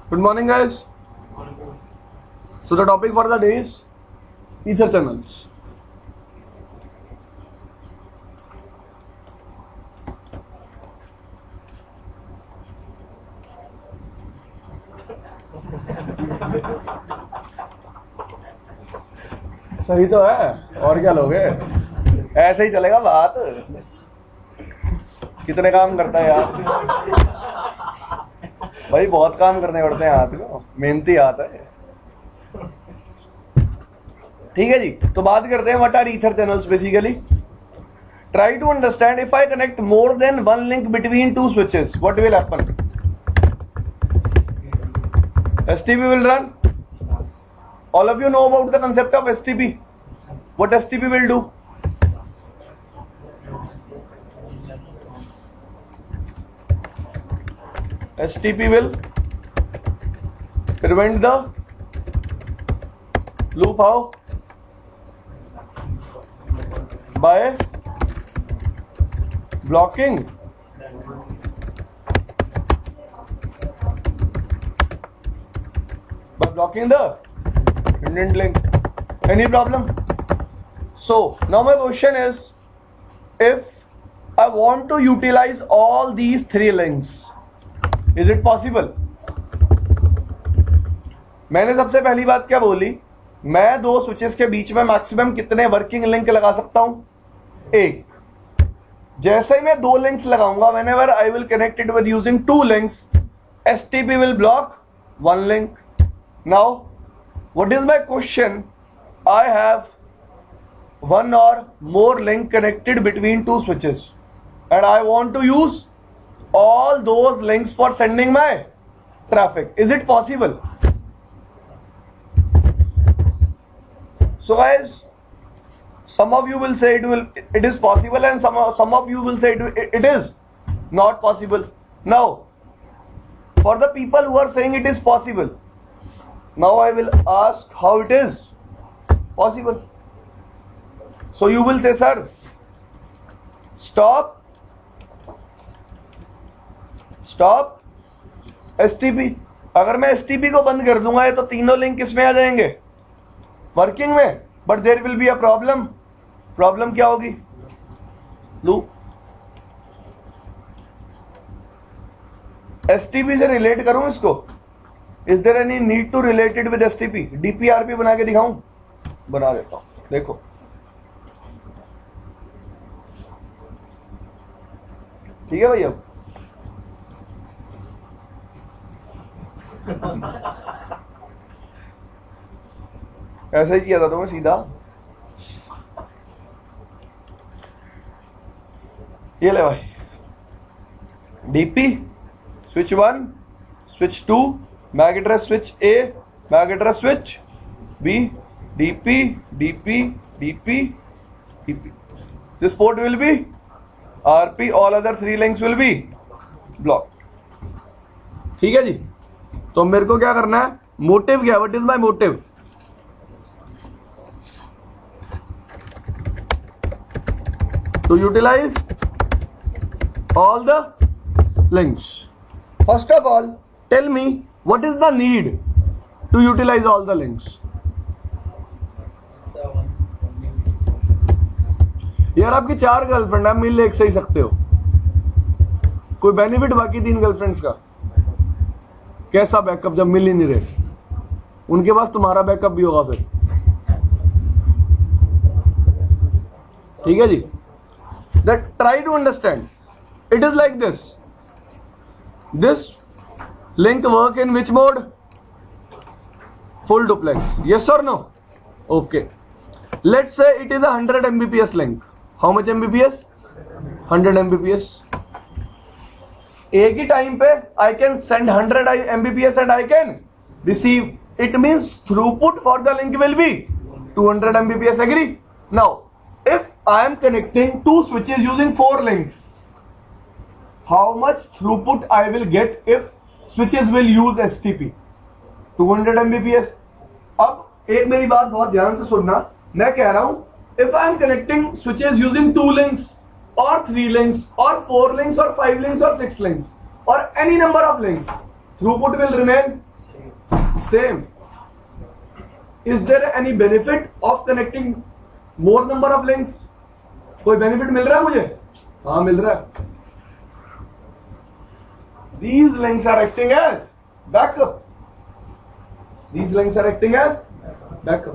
Good morning, guys. So the topic for the day is ether channels. सही तो है, और क्या लोगे? ऐसे ही चलेगा बात। कितने काम करता है यार भाई, बहुत काम करने पड़ते हैं हाथ को, मेहनती हाथ है। ठीक है जी, तो बात करते हैं what are ether channels. Basically try to understand if I connect more then one link between two switches what will happen. STP will run. All of you know about the concept of STP. What STP will do? STP will prevent the loop. How? By blocking the indent link. Any problem? So now my question is, if I want to utilize all these three links, is it possible? मैंने सबसे पहली बात क्या बोली, मैं दो switches के बीच में मैक्सिमम कितने वर्किंग लिंक लगा सकता हूं? एक। जैसे ही मैं दो लिंक्स लगाऊंगा, whenever I will connect it with using two links, STP will block one link. Now what is my question? I have one or more link connected between two switches and I want to use all those links for sending my traffic. Is it possible? So guys, some of you will say it is possible, and some of you will say it is not possible. Now for the people who are saying it is possible, now I will ask how it is possible. So you will say, sir, stop STP. अगर मैं STP को बंद कर दूंगा तो तीनों link किसमें आ जाएंगे? वर्किंग में। But there will be a problem. Problem क्या होगी? लूप। STP से रिलेट करूं इसको? Is there any need to relate it with STP? DPRP बना के दिखाऊं? बना देता हूं, देखो। ठीक है भाई, अब ऐसा ही किया था तो मैं सीधा ये ले भाई, DP switch 1, switch 2, MAC address switch A, MAC address switch B, DP, DP, DP, DP. This port will be RP, all other three links will be blocked. ठीक है जी, तो मेरे को क्या करना है? मोटिव क्या? What is my motive? To utilize all the links. First of all, tell me what is the need to utilize all the links? यार आपकी 4 गर्लफ्रेंड, आप मिल एक से ही सकते हो। कोई बेनिफिट बाकी 3 गर्लफ्रेंड्स का? कैसा बैकअप जब मिल ही नहीं रहे? उनके पास तुम्हारा बैकअप भी होगा फिर। ठीक है जी, that try to understand. It is like this. This link work in which mode? Full duplex. Yes or no? Okay. Let's say it is a 100 Mbps link. How much Mbps? 100 Mbps. एक ही time पे I can send 100 Mbps and I can receive. It means throughput for the link will be 200 Mbps. Agree? Now, if I am connecting two switches using 4 links, how much throughput I will get if switches will use STP? 200 Mbps. अब एक मेरी बात बहुत ध्यान से सुनना, मैं कह रहा हूं if I am connecting switches using 2 links or 3 links or 4 links or 5 links or 6 links or any number of links, throughput will remain same. Is there any benefit of connecting more number of links? कोई benefit मिल रहा है मुझे? हाँ मिल रहा है. These links are acting as backup. These links are acting as backup.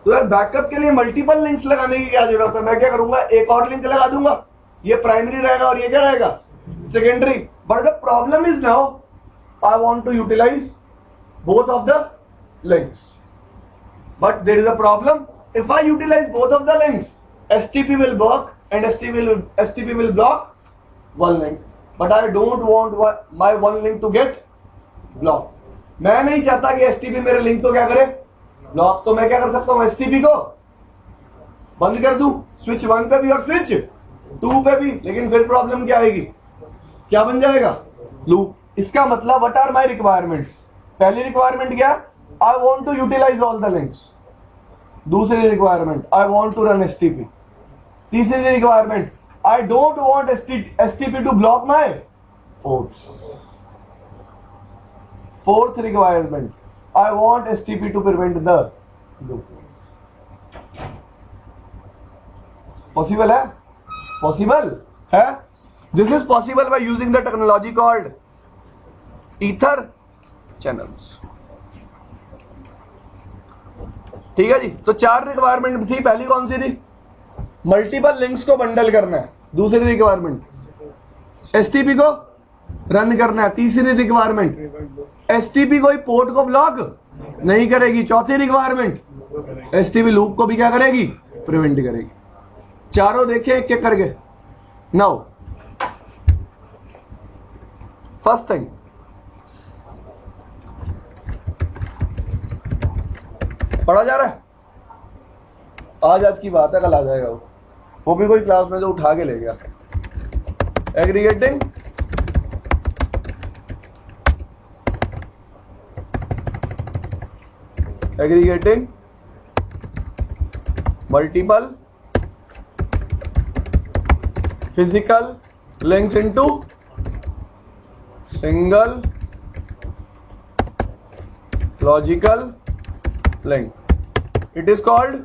तो यार बैकअप के लिए मल्टीपल लिंक्स लगाने की क्या जरूरत है? मैं क्या करूंगा, एक और लिंक लगा दूंगा, ये प्राइमरी रहेगा और ये क्या रहेगा, secondary. But the problem is now I want to utilise both of the links. But there is a problem. If I utilise both of the links, STP will work and STP will block one link. But I don't want my one link to get blocked. मैं नहीं चाहता कि STP मेरे link को क्या करे, block. तो मैं क्या कर सकता हूं, STP को बंद कर दूं, स्विच 1 पे भी और स्विच 2 पे भी. लेकिन फिर प्रॉब्लम क्या आएगी, क्या बन जाएगा, लूप. इसका मतलब व्हाट आर माय रिक्वायरमेंट्स? पहली रिक्वायरमेंट क्या, I want to utilise all the links. दूसरी requirement, I want to run STP. तीसरी requirement, I don't want STP to block my ports. Fourth requirement, I want STP to prevent the loop. Possible है? Possible है? This is possible by using the technology called ether channels. ठीक है जी. तो 4 requirement थी. पहली कौन सी थी, multiple links को बंडल करना है. दूसरी रिक्वायरमेंट, STP को रन करना है. तीसरी रिक्वायरमेंट, STP कोई पोर्ट को ब्लॉक नहीं करेगी. चौथी रिक्वायरमेंट, STP लूप को भी क्या करेगी, प्रिवेंट करेगी. चारों देखे एक एक करके. नाउ फर्स्ट थिंग, पढ़ा जा रहा है. आज की बात है, कल आ जाएगा वो भी कोई क्लास में जो उठा के ले गया. Aggregating multiple physical links into single logical link. It is called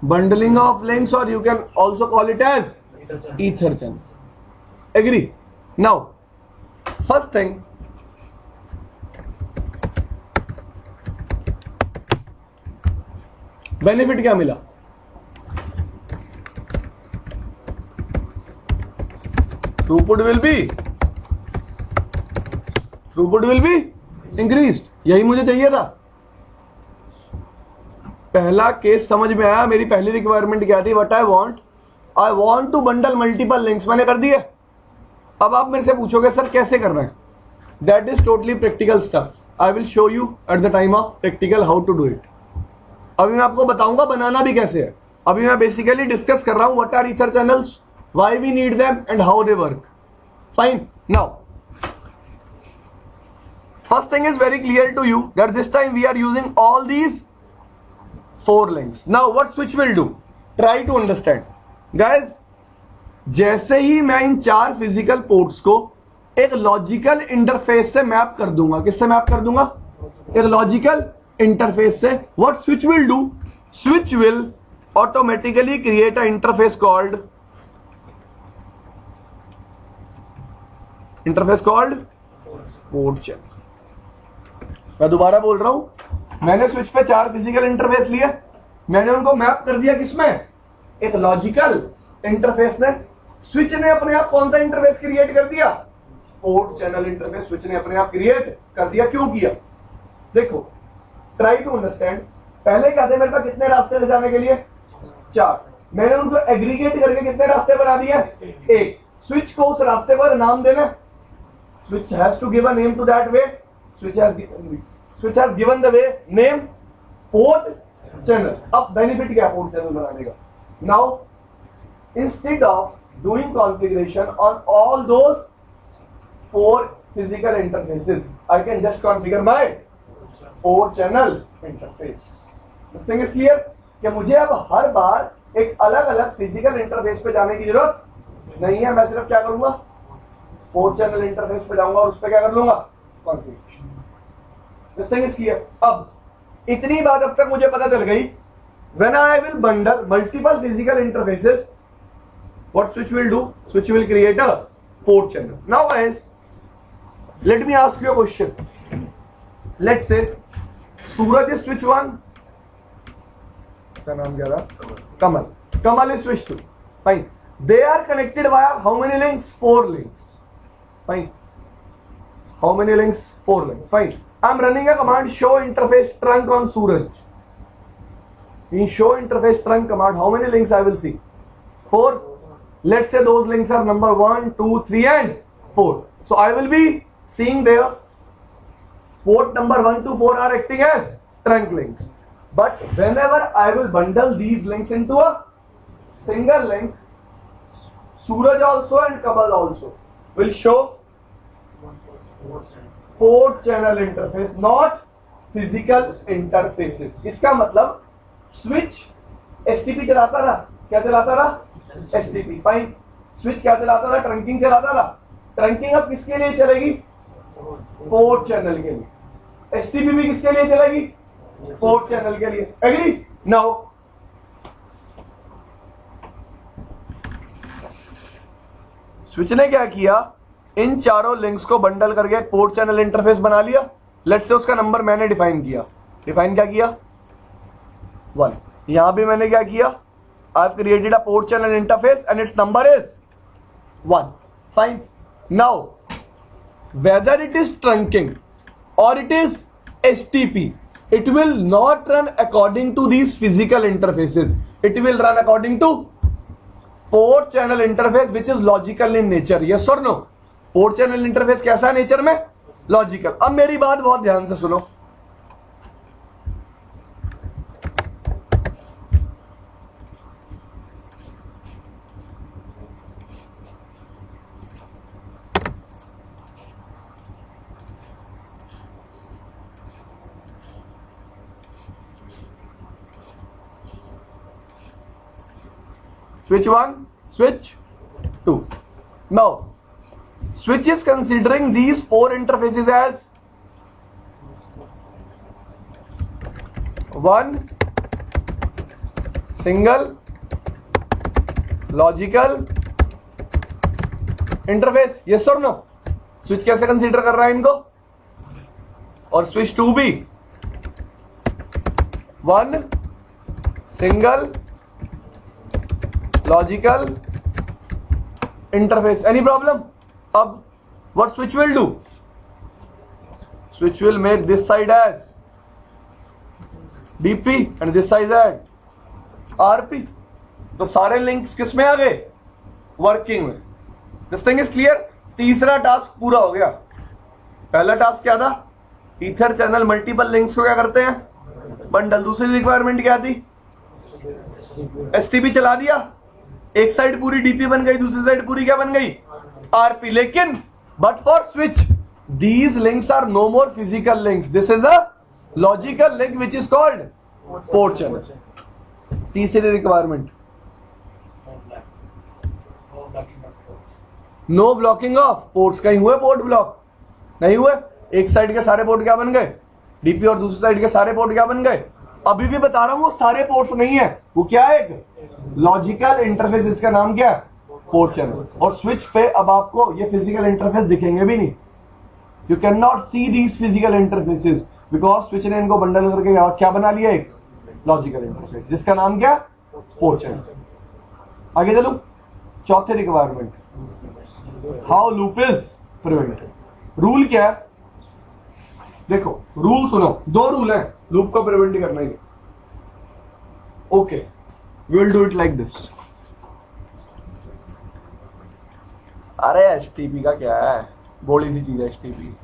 bundling of links, or you can also call it as ether channel. Agree? Now, first thing, benefit क्या मिला, throughput will be increased. यही मुझे चाहिए था. पहला case समझ में आया. मेरी पहली रिक्वायरमेंट क्या थी, what I want to bundle multiple links. मैंने कर दिया. अब आप मेरे से पूछोगे सर कैसे करना है, that is totally practical stuff. I will show you at the time of practical how to do it. अभी मैं आपको बताऊंगा बनाना भी कैसे है. अभी मैं बेसिकली डिस्कस कर रहा हूं what are ether channels, why we need them and how they work. Fine. Now first thing is very clear to you that this time we are using all these 4 links. Now what switch will do? Try to understand. Guys, जैसे ही मैं इन 4 physical ports को एक logical interface से map कर दूंगा, किससे map कर दूंगा, एक लॉजिकल इंटरफेस से, what switch will do? Switch will automatically create an interface called port channel. मैं दोबारा बोल रहा हूं, मैंने स्विच पे 4 फिजिकल इंटरफेस लिए, मैंने उनको मैप कर दिया किसमें, एक लॉजिकल इंटरफेस में. स्विच ने अपने आप कौन सा इंटरफेस क्रिएट कर दिया, पोर्ट चैनल इंटरफेस. स्विच ने अपने आप क्रिएट कर दिया. क्यों किया, देखो, ट्राई टू अंडरस्टैंड. पहले क्या थे मेरे पास, कितने रास्ते ले जाने के लिए, 4. मैंने उनको एग्रीगेट करके कितने रास्ते बना दिए, 1. स्विच को उस रास्ते पर नाम देना, switch has to give a name to that way. Switch has given the way name port channel. अब बेनिफिट क्या पोर्ट चैनल बनाने का. Now instead of doing configuration on all those 4 physical interfaces. I can just configure my 4-channel interface. This thing is clear? कि मुझे अब हर बार एक अलग अलग फिजिकल इंटरफेस पे जाने की जरूरत नहीं है. मैं सिर्फ क्या करूंगा, 4-channel इंटरफेस पे जाऊंगा और उस पर क्या कर लूंगा, configuration. This thing is clear. अब इतनी बात अब तक मुझे पता चल गई. When I will bundle multiple physical interfaces, what switch will do? Switch will create a 4-channel. Now guys, let me ask you a question. Let's say Suraj is switch 1. क्या नाम क्या था? Kamal. Kamal is switch 2. Fine. They are connected via how many links? 4 links. Fine. How many links? 4 links. Fine. I'm running a command show interface trunk on Suraj. In show interface trunk command, how many links I will see? 4. Let's say those links are number 1, 2, 3 and 4. So I will be seeing there port number 1 to 4 are acting as trunk links. But whenever I will bundle these links into a single link, Suraj also and Kamal also will show 4-channel interface, not physical interfaces. इसका मतलब switch STP चलाता रहा. क्या चलाता रहा? STP. Fine. Switch क्या चलाता रहा? ट्रंकिंग चलाता रहा. ट्रंकिंग अब किसके लिए चलेगी? 4-channel के लिए. एसटीपी भी किसके लिए चलेगी? 4-channel के लिए. एग्री? नाउ स्विच ने क्या किया, इन चारों लिंक्स को बंडल करके 4-channel इंटरफेस बना लिया. लेट्स से उसका नंबर मैंने डिफाइन किया. डिफाइन क्या किया? 1. यहां भी मैंने क्या किया, I have created a 4-channel interface and its number is 1. Fine. Now whether it is trunking और it is STP, it will not run according to these physical interfaces. It will run according to 4-channel interface which is logical in nature. Yes or no? 4-channel interface कैसा है nature में? Logical. अब मेरी बात बहुत ध्यान से सुनो. Switch 1, switch 2. Now, switch is considering these 4 interfaces as 1 single logical interface. Yes or no? Switch कैसे कंसीडर कर रहा है इनको? और switch 2 भी 1 single logical interface. Any problem? अब what switch will do? Switch will make this side as DP and this side as RP. तो सारे लिंक्स किस में आ गए? वर्किंग में. This thing is clear. तीसरा टास्क पूरा हो गया. पहला टास्क क्या था? ईथर चैनल मल्टीपल लिंक्स को क्या करते हैं? बंडल. दूसरी रिक्वायरमेंट क्या थी? एसटीपी चला दिया. एक साइड पूरी डीपी बन गई, दूसरी साइड पूरी क्या बन गई? आरपी. लेकिन but for switch these links are no more physical links. This is a logical link which is called 4-channel. तीसरी requirement, no blocking of ports. कहीं हुए पोर्ट ब्लॉक? नहीं हुए. एक साइड के सारे पोर्ट क्या बन गए? डीपी. और दूसरी साइड के सारे पोर्ट क्या बन गए? अभी भी बता रहा हूं वो सारे पोर्ट्स नहीं है. वो क्या है? एक लॉजिकल इंटरफेस. इसका नाम क्या है? 4-channel. और स्विच पे अब आपको ये फिजिकल इंटरफेस दिखेंगे भी नहीं. You can not see these physical interfaces because switch ने इनको बंडल करके क्या बना लिया? एक लॉजिकल इंटरफेस जिसका नाम क्या? 4-channel. आगे चलो. चौथे requirement, how loop is prevented. Rule क्या है? देखो रूल सुनो. 2 रूल है लूप को प्रिवेंट करने के. Okay, we will do it like this. अरे एसटीपी का क्या है? बोली सी चीज है एसटीपी.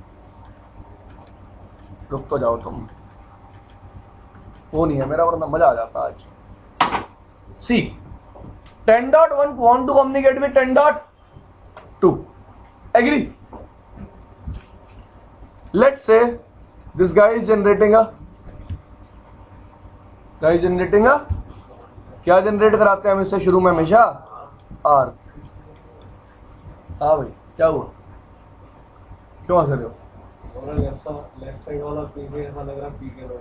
रुक तो जाओ तुम. वो नहीं है मेरा, वरना मजा आ जाता आज. See 10.1 want to communicate with 10.2. Agree? Let's say this guy is generating a क्या जनरेट कराते हैं हम इससे शुरू में हमेशा? आर्क। हाँ भाई, क्या हुआ, क्यों हंस रहे हो? लेफ्ट साइड वाला पीछे ऐसा लग रहा पी के लोग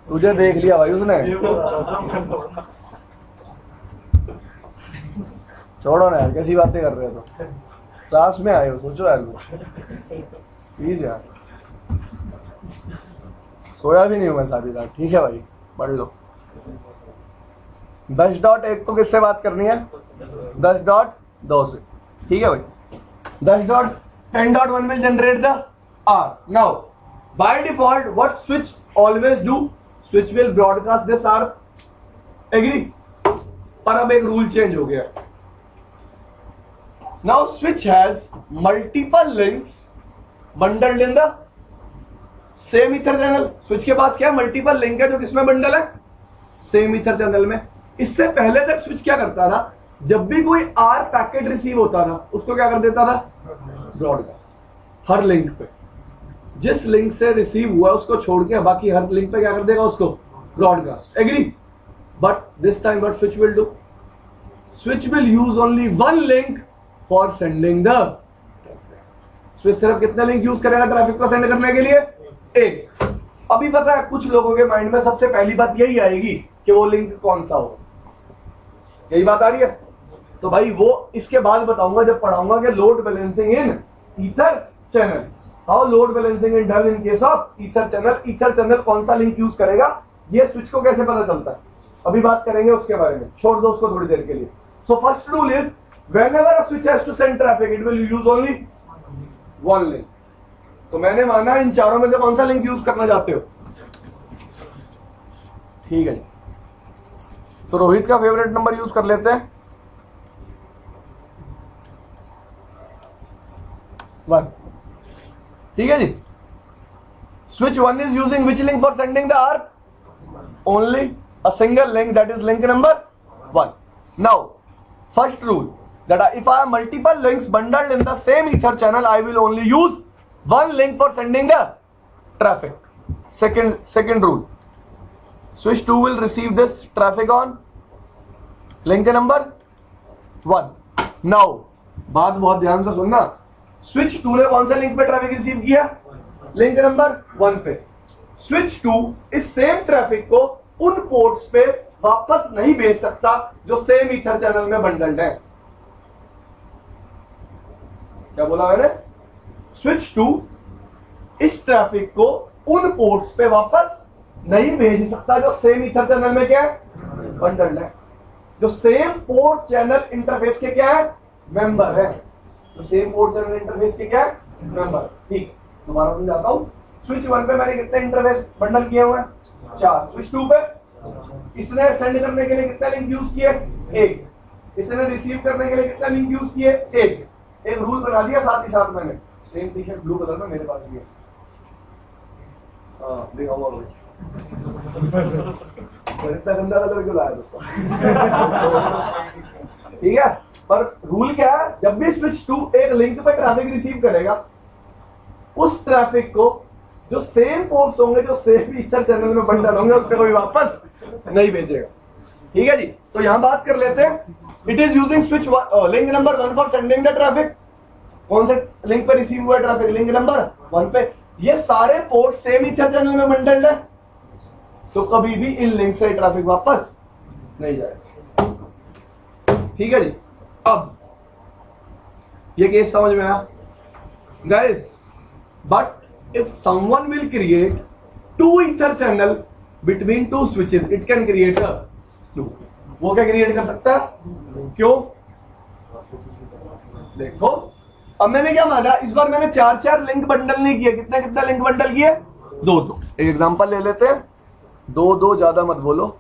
तुझे देख लिया भाई उसने। छोड़ो ना यार, कैसी बातें कर रहे हो? तो क्लास में आए हो, सोचो यार प्लीज यार। सोया भी नहीं हूं मैं सारी रात। ठीक है भाई, पढ़ लो। 10.1 को किससे बात करनी है? 10.2 से। ठीक है भाई। 10.10.1 will generate the R. Now, by default, what switch always do? Switch will broadcast this R. Agree? पर अब एक रूल चेंज हो गया। Now switch has multiple links bundled in the same ether channel. Switch के पास क्या multiple link है जो किसमें बंडल है? सेम ईथर चैनल में। इससे पहले तक स्विच क्या करता था? जब भी कोई आर पैकेट रिसीव होता था उसको क्या कर देता था? ब्रॉडकास्ट। हर लिंक पे जिस लिंक से रिसीव हुआ उसको छोड़ के बाकी हर लिंक पे क्या कर देगा? उसको broadcast. Agree? But this time what switch will do? Switch will use only one link for sending the. स्विच सिर्फ कितने लिंक यूज करेगा ट्रैफिक को सेंड करने के लिए? एक। अभी पता है कुछ लोगों के माइंड में सबसे पहली बात यही आएगी कि वो लिंक कौन सा हो। यही बात आ रही है? तो भाई वो इसके बाद बताऊंगा जब पढ़ाऊंगा कि load balancing in ether channel, how load balancing in done in case of ether channel. Ether channel कौन सा लिंक यूज करेगा, ये स्विच को कैसे पता चलता है, अभी बात करेंगे उसके बारे में। छोड़ दो उसको थोड़ी देर के लिए। So first rule is whenever a switch has to send traffic it will use only one link. तो मैंने माना इन चारों में से कौन सा लिंक यूज करना चाहते हो? ठीक है जी। तो रोहित का फेवरेट नंबर यूज कर लेते हैं 1। ठीक है जी। Switch 1 is using which link for sending the arc? Only a single link, that is link number 1। Now first rule that if I have multiple links bundled in the same ether channel, I will only use one link for sending the traffic. Second rule, switch 2 will receive this traffic on link number 1. Now बात बहुत ध्यान से सुनना। Switch 2 ने कौन से link पे traffic receive किया? लिंक नंबर 1 पे। स्विच 2 इस सेम ट्रैफिक को उन पोर्ट्स पे वापस नहीं भेज सकता जो सेम ईथर चैनल में बंडल्ड है। क्या बोला मैंने? स्विच 2 इस ट्रैफिक को उन पोर्ट्स पे वापस नहीं भेज सकता जो सेम ईथर चैनल में क्या है? बंडल्ड है। जो सेम पोर्ट चैनल इंटरफेस के क्या है? मेंबर है। तो सेम पोर्ट चैनल इंटरफेस के क्या है? मेंबर। ठीक, दोबारा समझाता हूं। स्विच 1 पे मैंने कितने इंटरफेस बंडल किए हुए हैं? 4। स्विच 2 पे इसने सेंड करने के लिए कितने लिंक यूज किए? 1। इसने रिसीव करने के लिए कितने लिंक यूज किए? 1। एक रूल बना दिया साथ ही साथ मैंने। Same T shirt blue colour में मेरे पास भी है। हाँ दिखाऊंगा भाई। इतना गंदा कलर क्यों लाया दोस्तों? ठीक है, पर रूल क्या है? जब भी स्विच 2 एक लिंक पे ट्रैफिक रिसीव करेगा उस ट्रैफिक को जो सेम पोर्ट्स होंगे जो सेम ईथर चैनल में बंडल होंगे उस पर कोई वापस नहीं भेजेगा। ठीक है जी। तो यहां बात कर लेते हैं। It is using switch link number 1 for sending the traffic. कौन से लिंक पे रिसीव हुआ ट्रैफिक? लिंक नंबर 1 पे। ये सारे पोर्ट सेम ईथर चैनल में बंडल्ड है तो कभी भी इन लिंक से ट्रैफिक वापस नहीं जाएगा। ठीक है जी। अब ये केस समझ में आया guys? But if someone will create 2 ether channel between 2 switches, it can create a 2। वो क्या क्रिएट कर सकता है? क्यों? देखो अब मैंने क्या माना, इस बार मैंने 4 लिंक बंडल नहीं किए। कितने कितने लिंक बंडल किए? 2। एक एग्जांपल ले लेते हैं। 2 ज्यादा मत बोलो।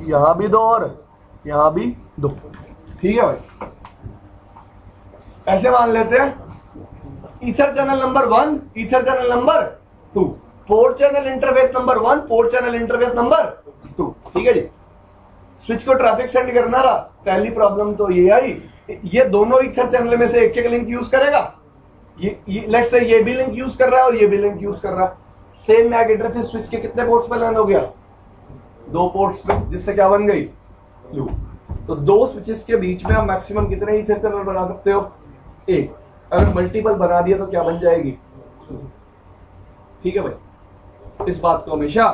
यहां भी 2 और यहां भी 2। ठीक है भाई। ऐसे मान लेते हैं ether channel number 1, ether channel number 2, port channel interface number 1, port channel interface number 2। ठीक है जी। स्विच को ट्रैफिक सेंड करना रहा। पहली प्रॉब्लम तो ये आई ये दोनों ईथर चैनल में से एक एक लिंक यूज करेगा। ये लेट्स से ये भी लिंक यूज कर रहा है और ये भी लिंक यूज कर रहा है। सेम मैक एड्रेस स्विच के कितने पोर्ट्स पे लैंड हो गया? 2 पोर्ट्स पे, जिससे क्या बन गई? लूप। तो 2 स्विचेस के बीच में आप मैक्सिमम कितने ईथर चैनल बना सकते हो? 1। अगर मल्टीपल बना दिया तो क्या बन जाएगी? ठीक है भाई, इस बात को हमेशा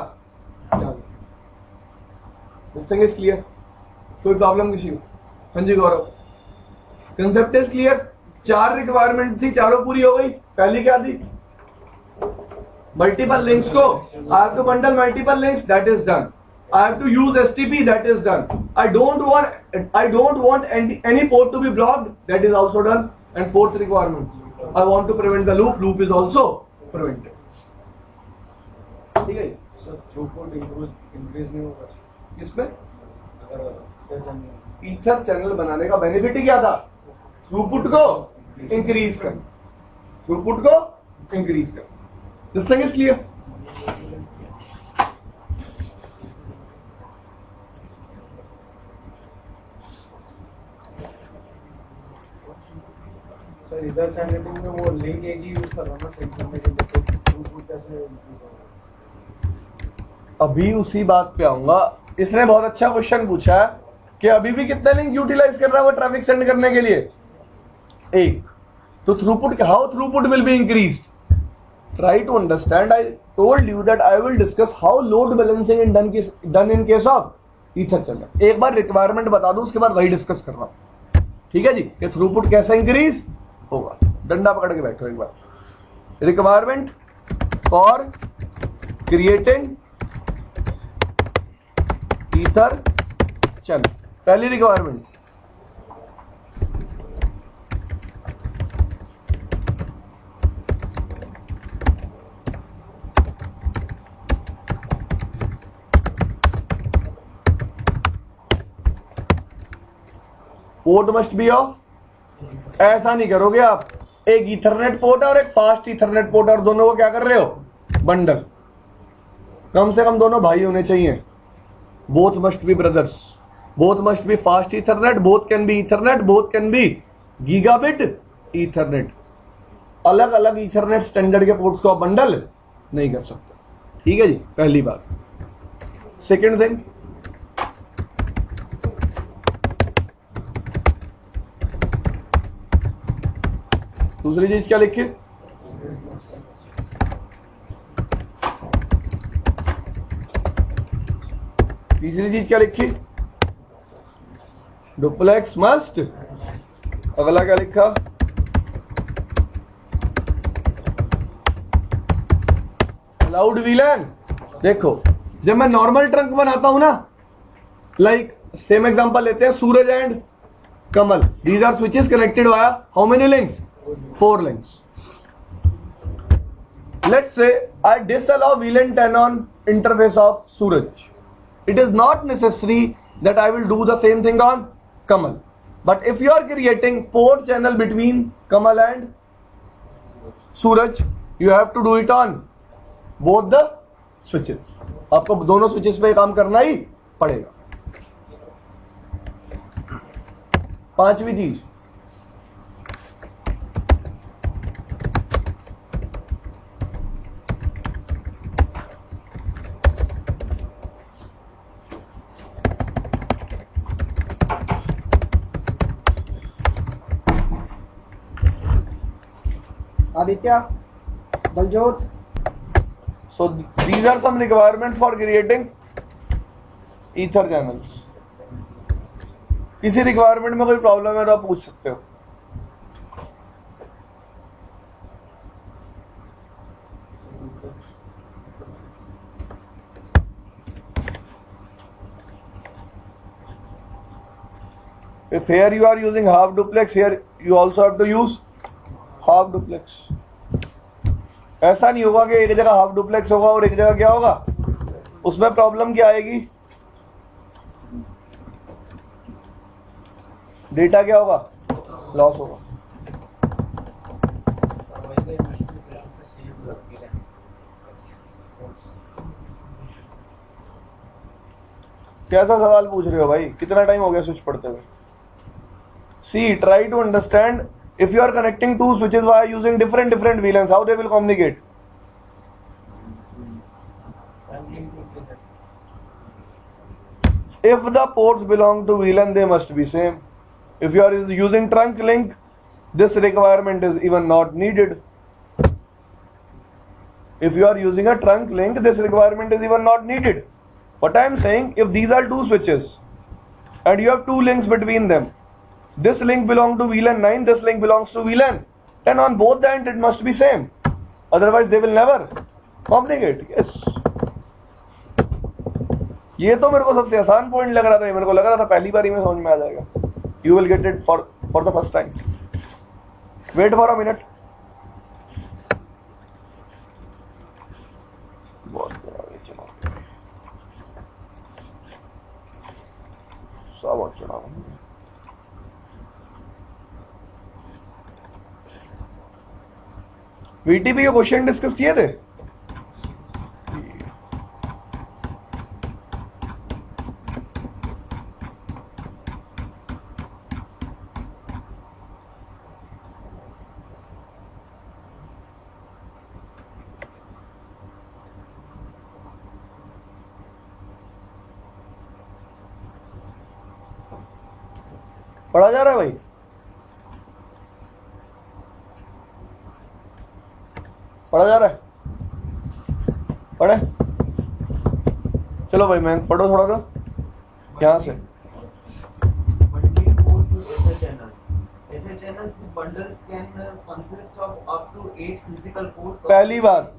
दिस थिंग इज क्लियर। कोई प्रॉब्लम किसी को? हाँ जी गौरव, कंसेप्ट इज क्लियर। 4 रिक्वायरमेंट थी, चारों पूरी हो गई। पहली क्या थी? मल्टीपल लिंक्स को I have to bundle multiple links, that is done. I have to use STP, that is done. I don't want any port to be blocked, that is also done. And 4th requirement, I want to prevent the loop, loop is also prevented. ठीक है? Sir throughput increase नहीं होगा किसमें? अगर ether channel बनाने का benefit ही क्या था? थ्रूपुट को इंक्रीज कर, थ्रूपुट को इंक्रीज कर। This thing is clear. Sir इधर चैनलिंग में वो लिंक एक ही यूज कर रहा हूँ ना सेट करने के लिए, तो थ्रूपुट कैसे इंक्रीज होगा? अभी उसी बात पे आऊंगा। इसने बहुत अच्छा क्वेश्चन पूछा है कि अभी भी कितने लिंक यूटिलाइज कर रहा है वो ट्रैफिक सेंड करने के लिए? 1। तो throughput, how throughput will be increased? Try to understand. I told you that I will discuss how load balancing is done in case of ether channel. एक बार रिक्वायरमेंट बता दूं, उसके बाद वही डिस्कस कर रहा हूं। ठीक है जी, कि थ्रूपुट कैसे इंक्रीज होगा। डंडा पकड़ के बैठो एक बार। Requirement for creating ether channel, पहली requirement. Port must be off, ऐसा नहीं करोगे आप, एक ईथरनेट पोर्ट है और एक फास्ट ईथरनेट पोर्ट, और दोनों को क्या कर रहे हो? बंडल। कम से कम दोनों भाई होने चाहिए। Both must be brothers, both must be fast Ethernet, both can be Ethernet, both can be gigabit Ethernet. अलग अलग ईथरनेट स्टैंडर्ड के पोर्ट्स को आप बंडल नहीं कर सकते। ठीक है जी, पहली बात। सेकेंड थिंग, दूसरी चीज क्या लिखी? तीसरी चीज क्या लिखी? Duplex must. अगला क्या लिखा? Allowed VLAN. देखो, जब मैं नॉर्मल ट्रंक बनाता हूं ना, लाइक सेम एग्जांपल लेते हैं, Suraj and Kamal, these are switches connected via how many links? 4 links. Let's say I disallow VLAN 10 on interface of Suraj. It is not necessary that I will do the same thing on Kamal. But if you are creating port channel between Kamal and Suraj, you have to do it on both the switches. आपको दोनों switches पे काम करना ही पड़ेगा। 5वीं चीज, Aditya, Baljot. so these are some requirements for creating ether channels. किसी requirement में कोई प्रॉब्लम है तो आप पूछ सकते हो। If here you are using half duplex, here you also have to use half duplex. ऐसा नहीं होगा कि एक जगह हाफ डुप्लेक्स होगा और एक जगह क्या होगा, उसमें प्रॉब्लम क्या आएगी? डेटा क्या होगा? लॉस होगा। कैसा सवाल पूछ रहे हो भाई? कितना टाइम हो गया स्विच पढ़ते हुए? See, try to understand. If you are connecting two switches via using different VLANs, how they will communicate? If the ports belong to VLAN, they must be same. If you are using trunk link, this requirement is even not needed. If you are using a trunk link, this requirement is even not needed. What I am saying, if these are two switches and you have two links between them, this link belongs to VLAN 9, this link belongs to VLAN 10, on both the ends it must be same. Otherwise they will never communicate. Yes. ये तो मेरे को सबसे आसान point लग रहा था, मेरे को लग रहा था पहली बार ही में समझ में आ जाएगा. You will get it for the first time. Wait for a minute. VTP के क्वेश्चन डिस्कस किए थे. पढ़ा जा रहा है भाई. पढ़ा जा रहा है. पढ़े. चलो भाई मैं पढ़ो थोड़ा सा यहाँ से. पहली बात,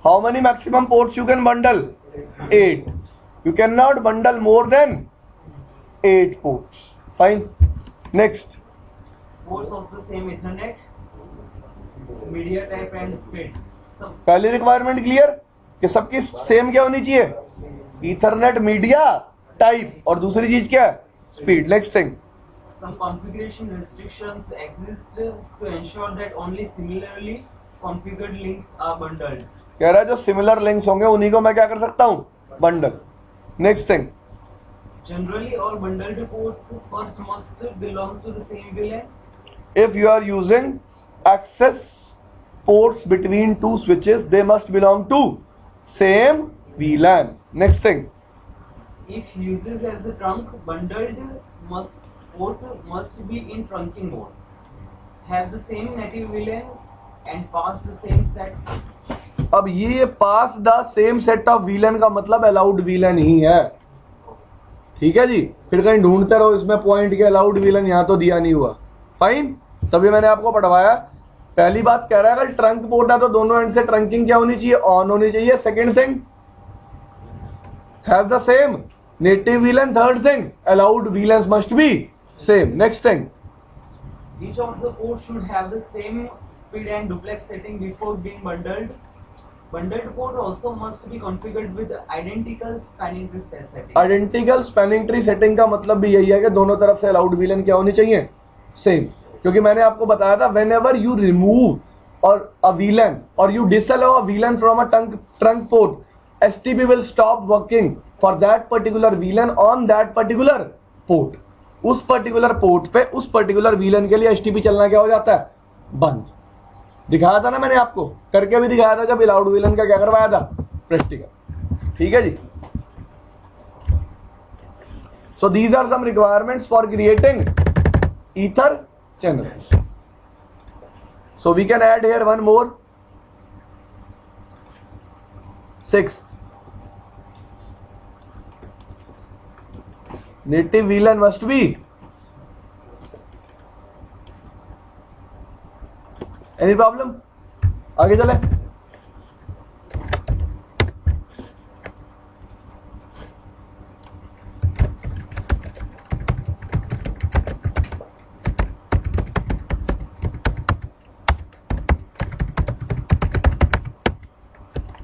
how many maximum ports you can bundle? 8. You cannot bundle more than 8 ports. Fine. Next. Ports of the same Ethernet, media type and speed. पहली रिक्वायरमेंट क्लियर कि सबकी सेम क्या होनी चाहिए? ईथरनेट, मीडिया टाइप, और दूसरी चीज क्या है? Speed. Next thing. Some configuration restrictions exist to ensure that only similarly configured links are bundled. कह रहा है जो सिमिलर लिंक्स होंगे उन्हीं को मैं क्या कर सकता हूँ? Bundle. Next thing. Generally, all bundled ports first must belong to the same VLAN. If you are using access ports between two switches, they must belong to same VLAN. Next thing. If uses as a trunk, bundled port must be in trunking mode, have the same native VLAN and pass the same set. अब ये pass the same set of VLAN का मतलब allowed VLAN ही है. ठीक है जी. फिर कहीं ढूंढते रहो इसमें पॉइंट के allowed VLAN यहाँ तो दिया नहीं हुआ. फाइन. तभी मैंने आपको पढ़वाया. पहली बात कह रहा है अगर ट्रंक पोर्ट है तो दोनों एंड से ट्रंकिंग क्या होनी चाहिए? ऑन होनी चाहिए. Second thing, have the same native VLAN. Third thing, allowed VLANs must be same. Next thing, Each of the ports should have the same speed and duplex setting before being bundled. Bundled port also must be configured with identical spanning tree setting. Identical spanning tree setting का मतलब भी यही है कि दोनों तरफ से allowed VLAN क्या होनी चाहिए? सेम. क्योंकि मैंने आपको बताया था whenever you remove or a VLAN or you disallow a VLAN from a trunk port, STP will stop working for that particular VLAN on that particular port. उस पर्टिकुलर पोर्ट पे उस पर्टिकुलर VLAN के लिए STP चलना क्या हो जाता है? बंद. दिखाया था ना मैंने आपको, करके भी दिखाया था जब अलाउड VLAN का क्या करवाया था? प्रैक्टिकल. ठीक है जी. So these are some requirements for creating ether channels. So we can add here one more. Sixth, native VLAN must be any problem? आगे चले.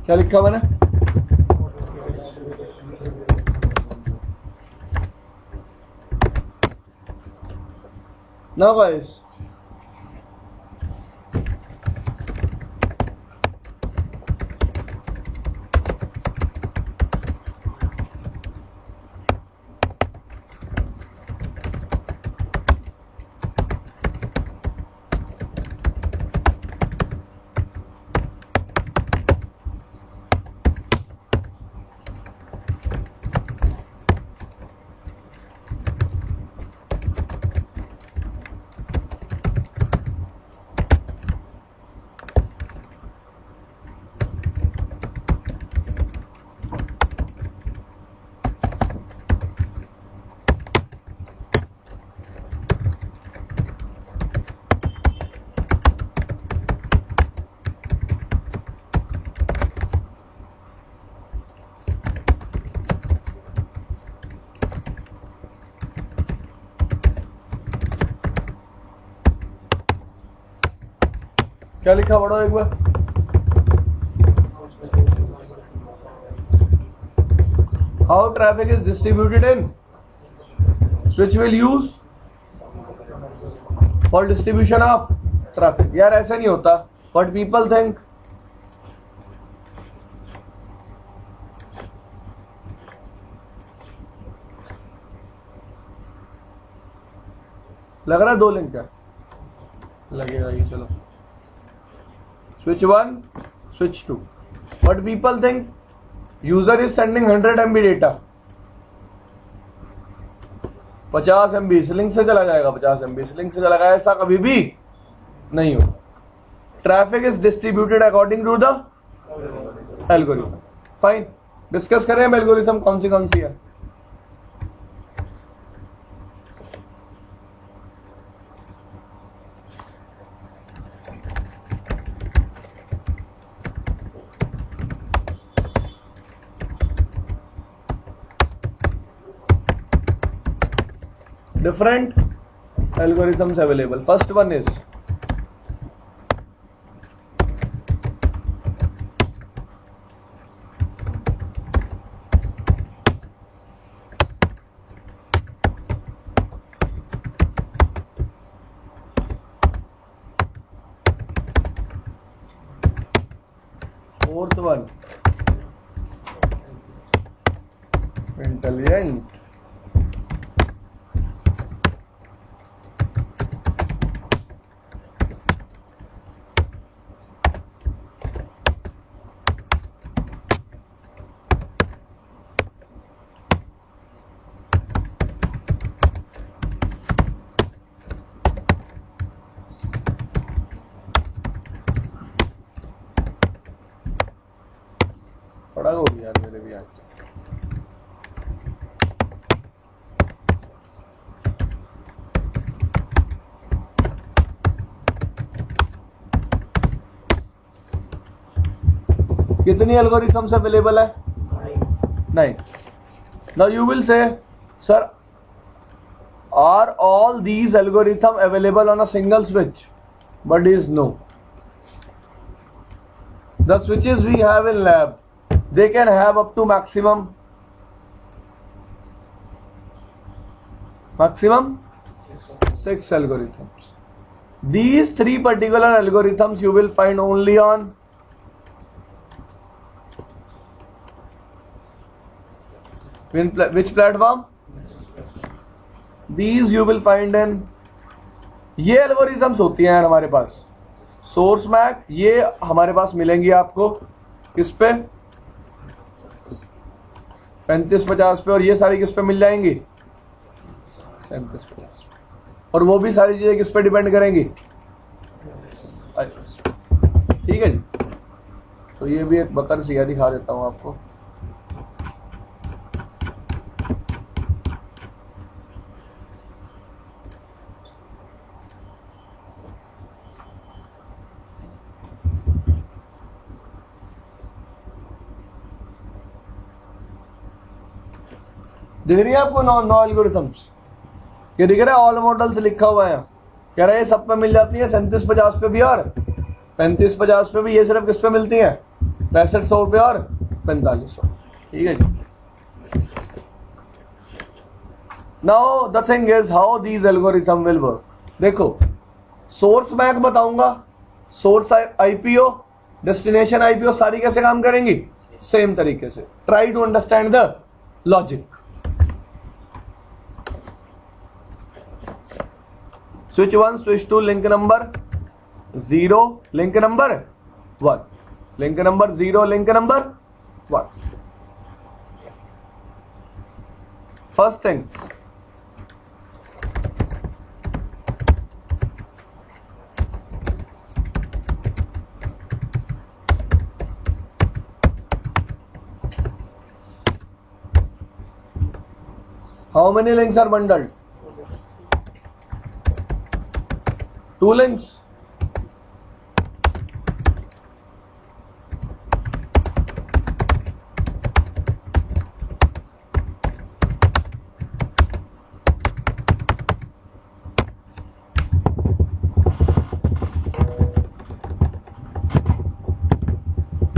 क्या लिखा मैंने? Now guys, क्या लिखा पढ़ो एक बार। How traffic is distributed in switch will use for distribution of traffic. यार ऐसा नहीं होता, बट पीपल थिंक लग रहा है 2 लिंक है, लगेगा ये। चलो switch 1 switch 2, but people think user is sending 100 MB data, 50 MB इस लिंक से चला जाएगा, 50 MB इस लिंक से चला जाएगा, ऐसा कभी भी नहीं होगा। Traffic is distributed according to the algorithm. Fine, discuss करें हम एल्गोरिथम कौन सी है। Different algorithms available. First one is fourth one, intelligent. पढ़ा होगी यार मेरे भी आज। कितनी एल्गोरिथम्स अवेलेबल है? 9। Now you will say sir are all these algorithm available on a single switch? But is no. The switches we have in lab, they can have up to maximum 6 algorithms. These 3 particular algorithms you will find only on which platform? These you will find in, ये algorithms होती हैं हमारे पास source Mac, ये हमारे पास मिलेंगी आपको किस पे? 3550 पे, और ये सारी किस पे मिल जाएंगी? 3750 पे। और वो भी सारी चीजें किस पे डिपेंड करेंगी? ठीक है जी। तो ये भी एक बकर सिया दिखा देता हूं आपको। दिख रही है आपको? नौ एल्गोरिथम्स ये दिख रहा है, ऑल मॉडल्स लिखा हुआ है। कह रहा है सब पे मिल जाती है, 3750 पे भी और 3550 पे भी। ये सिर्फ किस पे मिलती है? 6500 पे और 4500। ठीक है जी। Now the thing is how these algorithm will work. देखो सोर्स मैक बताऊंगा, सोर्स आईपीओ, डेस्टिनेशन आईपीओ सारी कैसे काम करेंगी? सेम तरीके से। Try to understand the logic. Switch 1 switch 2 link number 0 link number 1, link number 0 link number 1। First thing, how many links are bundled? 2 links.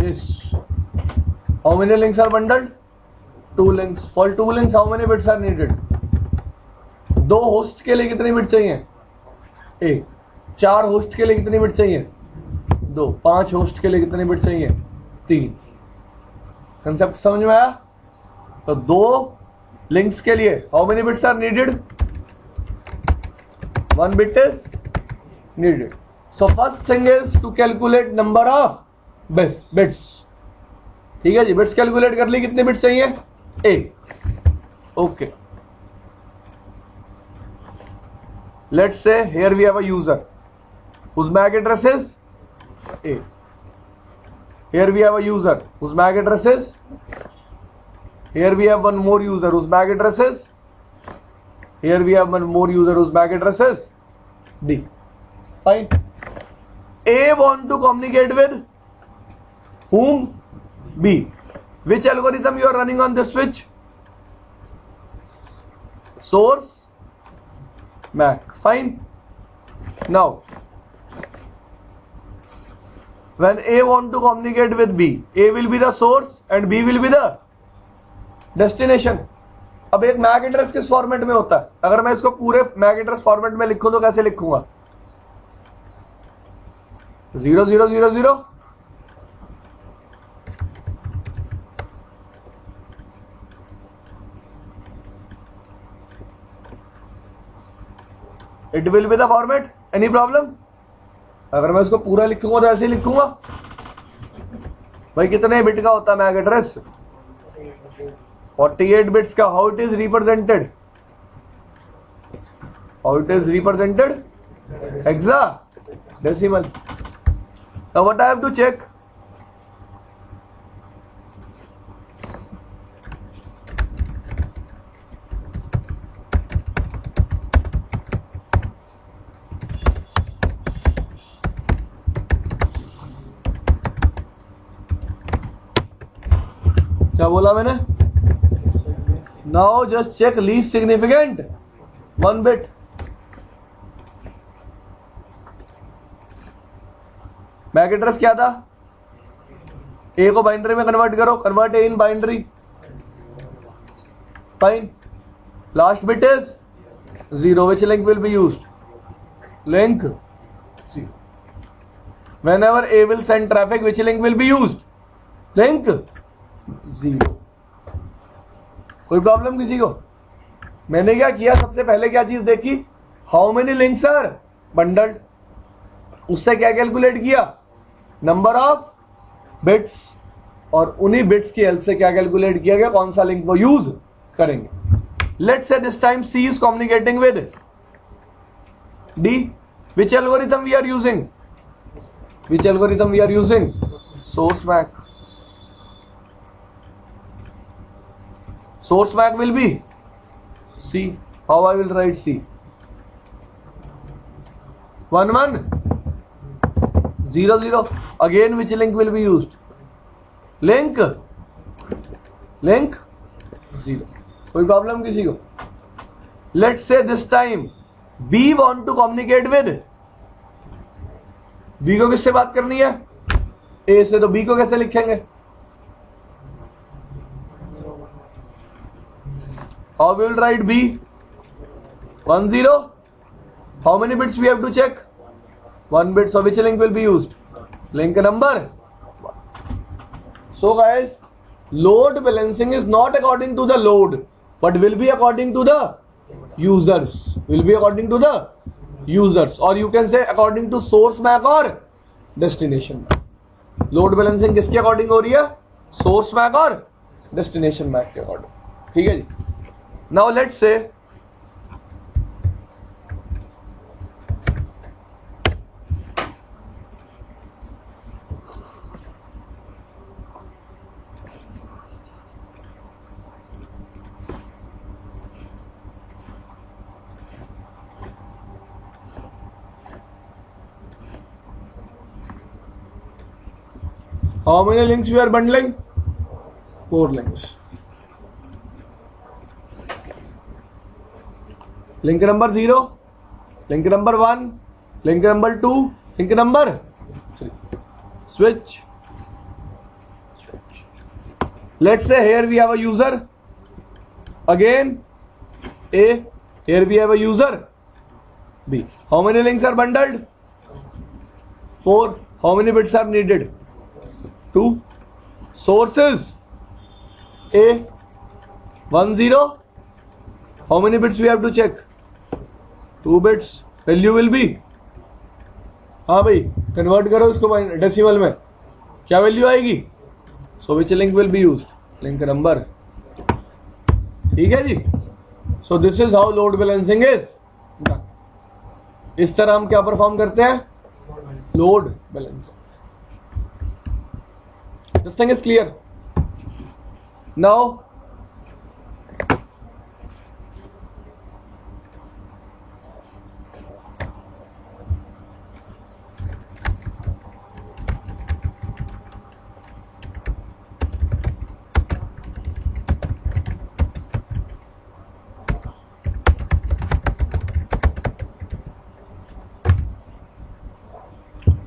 Yes. How many links are bundled? 2 links. For 2 links, how many bits are needed? 2 host के लिए कितनी bit चाहिए? 1. 4 host के लिए कितनी bit चाहिए? 2. 5 host के लिए कितनी बिट चाहिए? 3. कंसेप्ट समझ में आया? तो 2 लिंक्स के लिए how many bits are needed? 1 bit is needed. So first thing is to calculate number of bits. ठीक है जी, बिट्स कैलकुलेट कर ली, कितने बिट्स चाहिए? 1. Okay, let's say here we have a user whose MAC address is A. Here we have a user whose MAC address is. Here we have one more user whose MAC address is. Here we have one more user whose MAC address is D. Fine. A want to communicate with whom? B. Which algorithm you are running on this switch? Source MAC. Fine. Now, when A want to communicate with B, A will be the source and B will be the destination. अब एक Mac address किस format में होता है? अगर मैं इसको पूरे मैक एड्रेस फॉर्मेट में लिखूं तो कैसे लिखूंगा? 0 0 0 0. It will be the format. Any problem? अगर मैं इसको पूरा लिखूंगा तो ऐसे ही लिखूंगा. भाई कितने बिट का होता है मैक एड्रेस? 48 बिट्स का. How it is represented? How it is represented? Hexa decimal. Now what I have to check? क्या बोला मैंने? Now just check least significant 1 bit. MAC address क्या था? ए को बाइनरी में कन्वर्ट करो. Convert A in binary. Fine. Last bit is 0. Which link will be used? Link 0. whenever A will send traffic, which link will be used? Link 0. कोई problem किसी को? मैंने क्या किया, सबसे पहले क्या चीज देखी? How many links are bundled. उससे क्या कैलकुलेट किया? Number of bits. और उन्हीं बिट्स की हेल्प से क्या कैलकुलेट किया गया? कौन सा लिंक वो यूज करेंगे. Let's say this time C is communicating with D. Which algorithm we are using? Which algorithm we are using? Source MAC. Source MAC will be C. How I will write C? 1 1 0 0. Again, which link will be used? Link 0. कोई problem किसी को? Let's say this time B want to communicate with B. को किससे बात करनी है? A से. तो B को कैसे लिखेंगे? How we will write B? 1 0. How many bits we have to check? 1 bit. So which link will be used? Link number 1. So guys, load balancing is not according to the load, but will be according to the users. Will be according to the users, or you can say according to source MAC or destination MAC. Load balancing किसके according हो रही है? Source MAC और destination MAC के according. ठीक है जी. Now let's say how many links we are bundling? 4 links. Link number 0, link number 1, link number 2, link number 3. Switch. Let's say here we have a user. Again, A. Here we have a user. B. How many links are bundled? 4. How many bits are needed? 2. Sources. A. 1 0. How many bits we have to check? 2 bits. Value will be. हाँ भाई, convert करो इसको decimal में, क्या value आएगी? So which link will be used? Link number. ठीक है जी। So this is how load balancing is done. इस तरह हम क्या परफॉर्म करते हैं? Load balancing. This thing is clear now.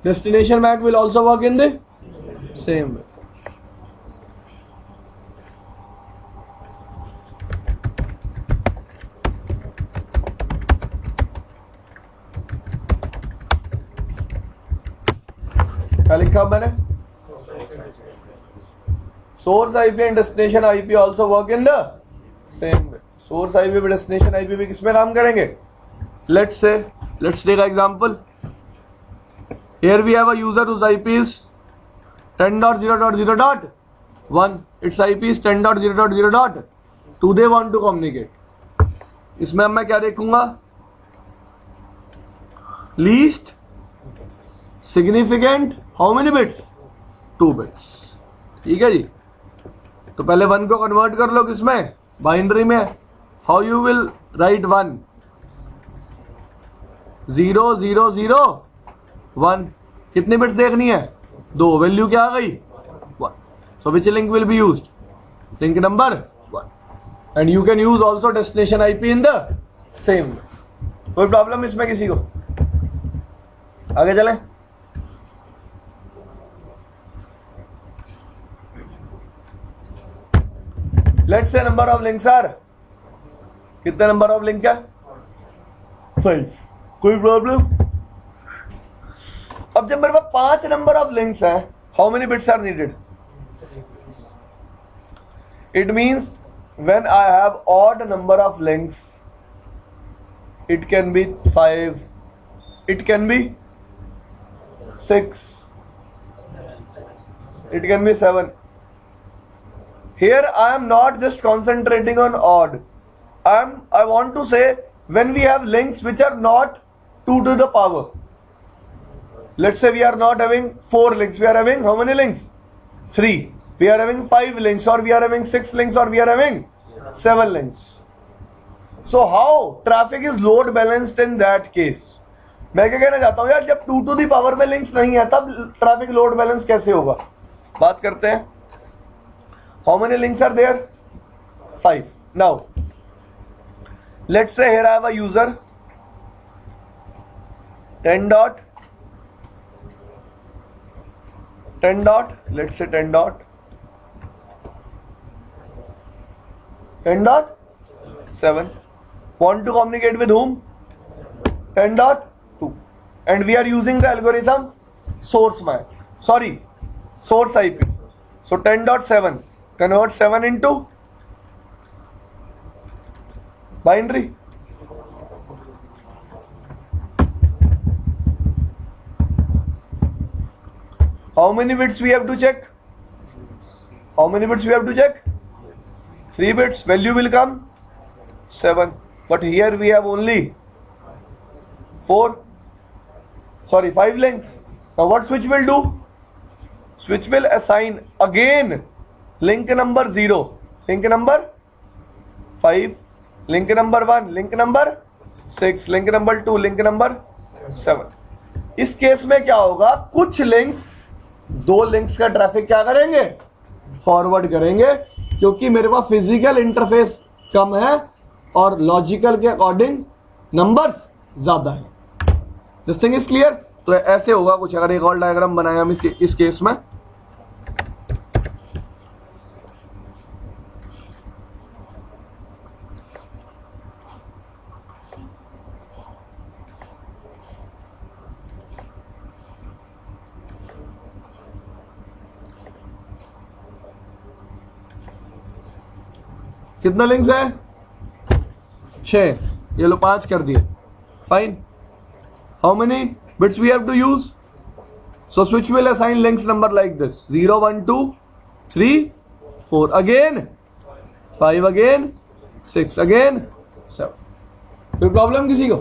Destination MAC will also work in the same way. क्या लिखा मैंने? Source IP and destination IP also work in the same way. Source IP और destination IP भी किसमें काम करेंगे? Let's take an example. Here we have a user whose IP is 10.0.0.1. Its IP is 10.0.0.2. They want to communicate. इसमें अब मैं क्या देखूंगा? Least significant how many bits? 2 bits. ठीक है जी। तो पहले 1 को कन्वर्ट कर लो किसमें? बाइनरी में। How you will write 1? 0 0 0 1। कितनी बिट्स देखनी है? 2। वैल्यू क्या आ गई? 1। So which link will be used? Link number 1। And you can use also destination IP in the same way. कोई प्रॉब्लम इसमें किसी को? आगे चलें। Let's say number of links are, कितने नंबर ऑफ लिंक है? 5। कोई प्रॉब्लम? अब जब मेरे पास 5 नंबर ऑफ लिंक्स हैं, how many bits are needed? It means when I have odd number of links, it can B 5, it can be 6, it can be 7. Here I am not just concentrating on odd. I want to say when we have links which are not 2 to the power. Let's say we are not having 4 links, we are having how many links? 3. We are having 5 links, or we are having 6 links, or we are having 7 links. So how traffic is load balanced in that case? मैं क्या कहना चाहता हूं यार, जब 2 to the power में links नहीं है तब ट्रैफिक लोड बैलेंस कैसे होगा? बात करते हैं। How many links are there? 5. Now let's say here I have a user 10 dot, let's say 10 dot 10.7 want to communicate with whom? 10.2, and we are using the algorithm source IP. So 10.7 convert 7 into binary. How many bits we have to check? 3 bits. Value will come 7. But here we have only 5 links. Now what switch will do? Switch will assign again link number 0, link number 5, link number 1, link number 6, link number 2, link number 7. इस case में क्या होगा? कुछ links, 2 links का traffic क्या करेंगे? Forward करेंगे, क्योंकि मेरे पास फिजिकल इंटरफेस कम है और लॉजिकल के अकॉर्डिंग नंबर्स ज्यादा है। This thing is clear? तो ऐसे होगा कुछ। अगर एक और डायग्राम बनाया हम इस केस में, कितना लिंक्स है? 6, ये लो 5 कर दिए, fine. How many bits we have to use? So switch will assign links number like this: 0, 1, 2, 3, 4 again, 5 again, 6 again, 7. कोई प्रॉब्लम किसी को?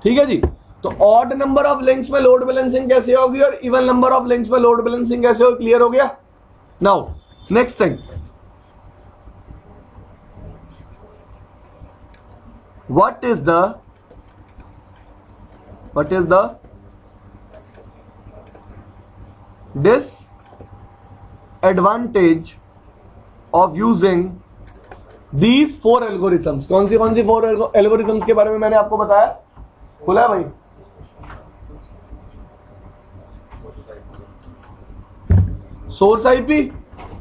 ठीक है जी. तो ऑड नंबर ऑफ लिंक्स में लोड बैलेंसिंग कैसे होगी और इवन नंबर ऑफ लिंक्स में लोड बैलेंसिंग कैसे होगी? क्लियर हो गया? Now next thing, what is the disadvantage of using these 4 algorithms? कौन सी 4 algorithms के बारे में मैंने आपको बताया? खुला है भाई? Source IP,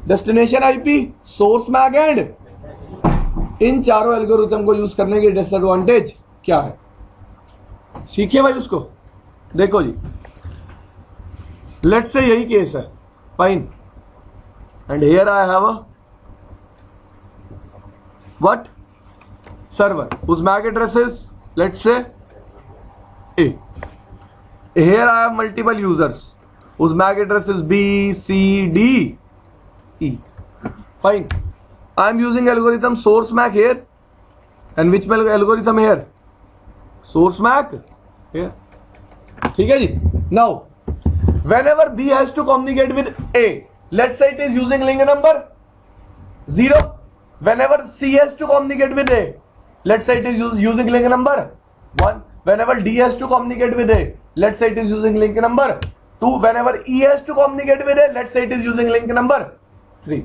destination IP, source MAC and. इन चारों एल्गोरिथम को यूज करने की डिसएडवांटेज क्या है? सीखिए भाई उसको. देखो जी, लेट्स से यही केस है, fine, and here I have a what server whose MAC address is, let's say, A. Here I have multiple users whose MAC address is B, C, D, E. Fine. I am using algorithm source MAC here, and which algorithm here? Source MAC here. ठीक है जी. Now, whenever B has to communicate with A, let's say it is using link number 0. Whenever C has to communicate with A, let's say it is using link number 1. Whenever D has to communicate with A, let's say it is using link number 2. Whenever E has to communicate with A, let's say it is using link number 3.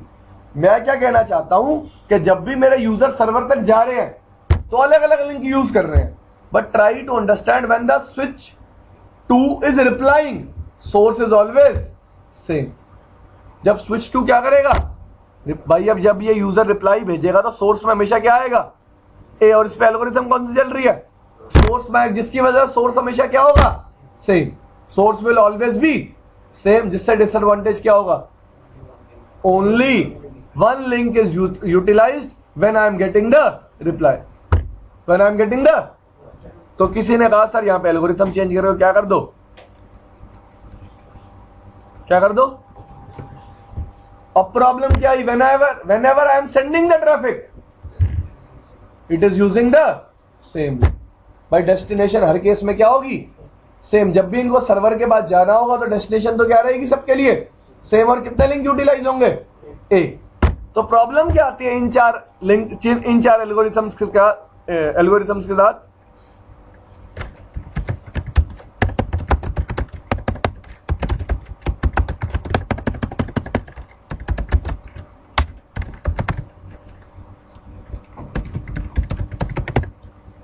मैं क्या कहना चाहता हूं कि जब भी मेरे user server तक जा रहे हैं तो अलग अलग लिंक यूज कर रहे हैं, but try to understand when the switch 2 is replying, source is always same. जब स्विच 2 क्या करेगा भाई, अब जब ये यूजर रिप्लाई भेजेगा तो सोर्स में हमेशा क्या आएगा? ए. और इस पे एल्गोरिथम कौन सी चल रही है? सोर्स मैक, जिसकी वजह से सोर्स हमेशा क्या होगा? Same. Source will always be same, जिससे डिसएडवांटेज क्या होगा? Only one link is utilized when I am getting the reply, when I am getting the. तो किसी ने कहा सर यहां पे एल्गोरिथम चेंज करो, क्या कर दो? क्या कर दो? अब प्रॉब्लम क्या है? whenever I am sending the traffic, it is using the same. भाई डेस्टिनेशन हर केस में क्या होगी? सेम. जब भी इनको सर्वर के बाद जाना होगा तो डेस्टिनेशन तो क्या रहेगी सबके लिए? सेम. और कितने लिंक यूटिलाइज होंगे? ए. तो प्रॉब्लम क्या आती है इन चार एल्गोरिथम्स के साथ?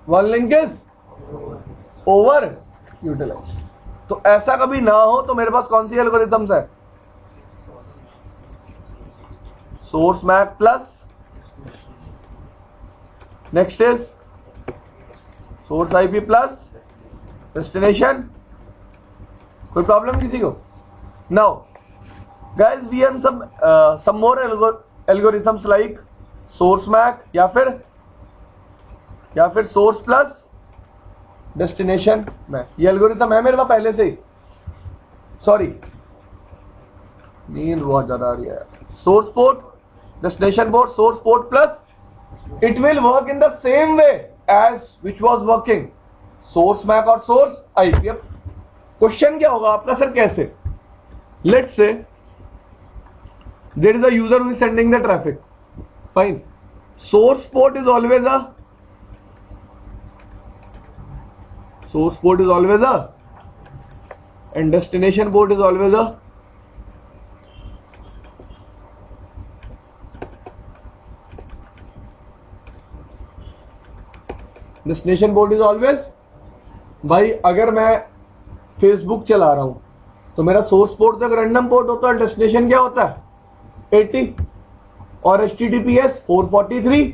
One link is over utilize. तो ऐसा कभी ना हो तो मेरे पास कौन सी एल्गोरिथम्स है? Source MAC plus, next is source IP plus destination. कोई प्रॉब्लम किसी को? Now guys, we have some more algorithms like source MAC या फिर सोर्स प्लस डेस्टिनेशन मैक. ये एल्गोरिथम है मेरे पास पहले से ही. सॉरी, नींद बहुत ज्यादा आ रही है. Source port, destination port, source port plus, it will work in the same way as which was working source MAC और सोर्स आईपी. अब क्वेश्चन क्या होगा आपका, सर कैसे? Let's say there is a user who is sending the traffic, fine. Source port is always a source port is always a, and destination port is always a. Destination port is always. भाई अगर मैं Facebook चला रहा हूं तो मेरा source port तक random port होता है, डेस्टिनेशन क्या होता है? 80 और HTTPS 443.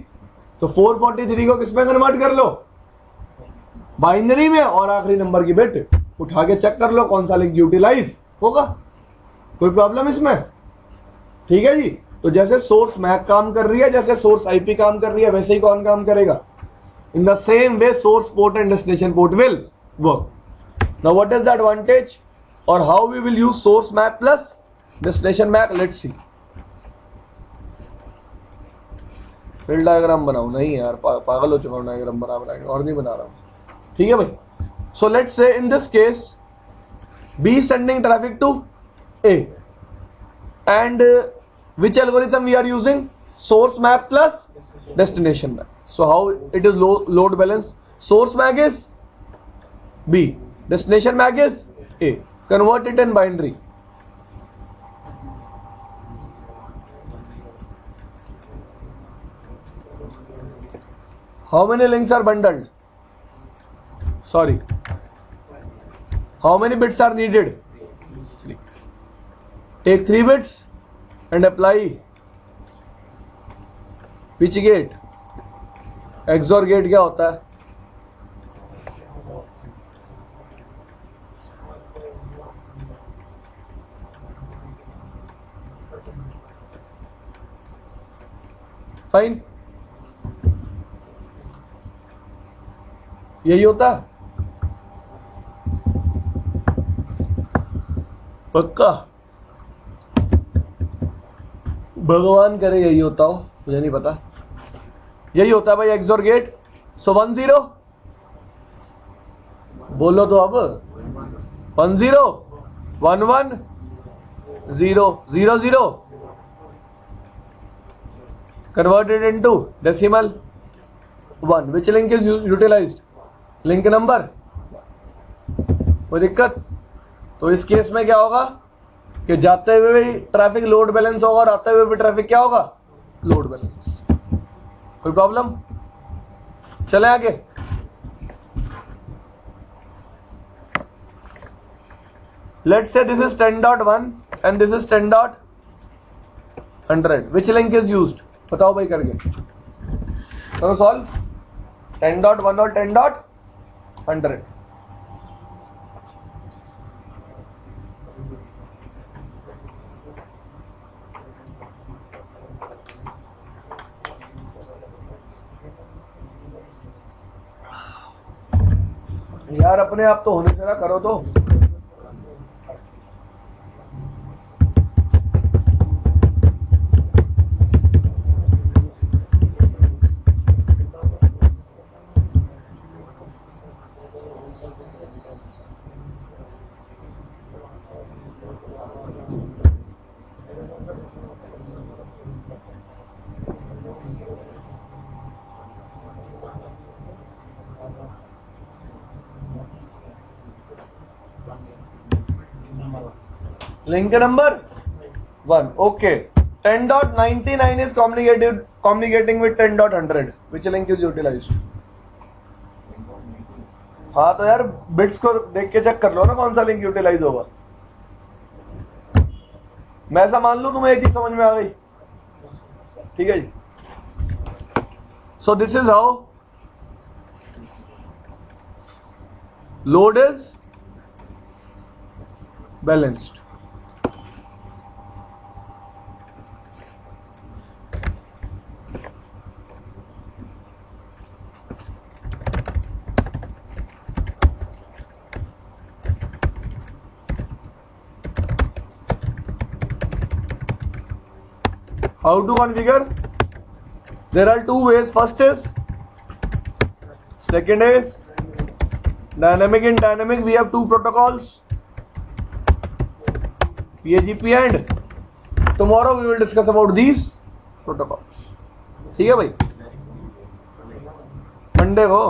तो 443 को किस में कन्वर्ट कर लो? बाइनरी में. और आखिरी नंबर की बिट उठा के चेक कर लो कौन सा लिंक यूटिलाइज होगा. कोई प्रॉब्लम इसमें? ठीक है जी. तो जैसे सोर्स मैक काम कर रही है, जैसे सोर्स आईपी काम कर रही है, वैसे ही कौन काम करेगा? In the same way source port and destination port will work. Now what is the advantage और how we will use source MAC plus destination MAC? Let's see. Field diagram बनाओ? नहीं यार, पागल हो चुका हूँ डायग्राम बना के, और नहीं बना रहा हूँ. ठीक है भाई. So let's say in this case B sending traffic to A, and which algorithm we are using? Source MAC plus destination MAC. So how it is load balance? Source MAC is B, destination MAC is A. Convert it in binary. How many links are bundled? Sorry. How many bits are needed? 3. Take 3 bits and apply which gate? XOR gate क्या होता है? Fine, यही होता है. पक्का? भगवान करे यही होता हो, मुझे नहीं पता. यही होता है भाई XOR गेट. सो 1 0 बोलो तो अब. 1 0 1 1 0 0 0 converted into decimal 1. Which link is utilized? Link number. कोई दिक्कत? तो इस केस में क्या होगा कि जाते हुए भी ट्रैफिक लोड बैलेंस होगा और आते हुए भी ट्रैफिक क्या होगा? Load balance. कोई प्रॉब्लम? चले आगे. Let's say this is 10.1 and this is 10.100. Which link is used? बताओ भाई करके. करो सॉल्व. 10.1 और 10.100. यार अपने आप तो होने से ना करो तो. Link number 1. Okay. 10.99 is communicating with 10.100. Which link is utilized? हाँ तो यार बिट्स को देख के चेक कर लो ना कौन सा लिंक यूटिलाइज होगा. मैं ऐसा मान लूं तुम्हें एक चीज समझ में आ गई. ठीक है जी. So this is how load is balanced. How to configure? There are 2 ways. First is, second is dynamic. In dynamic we have 2 protocols, PAGP and tomorrow we will discuss about these protocols. ठीक है भाई. Monday को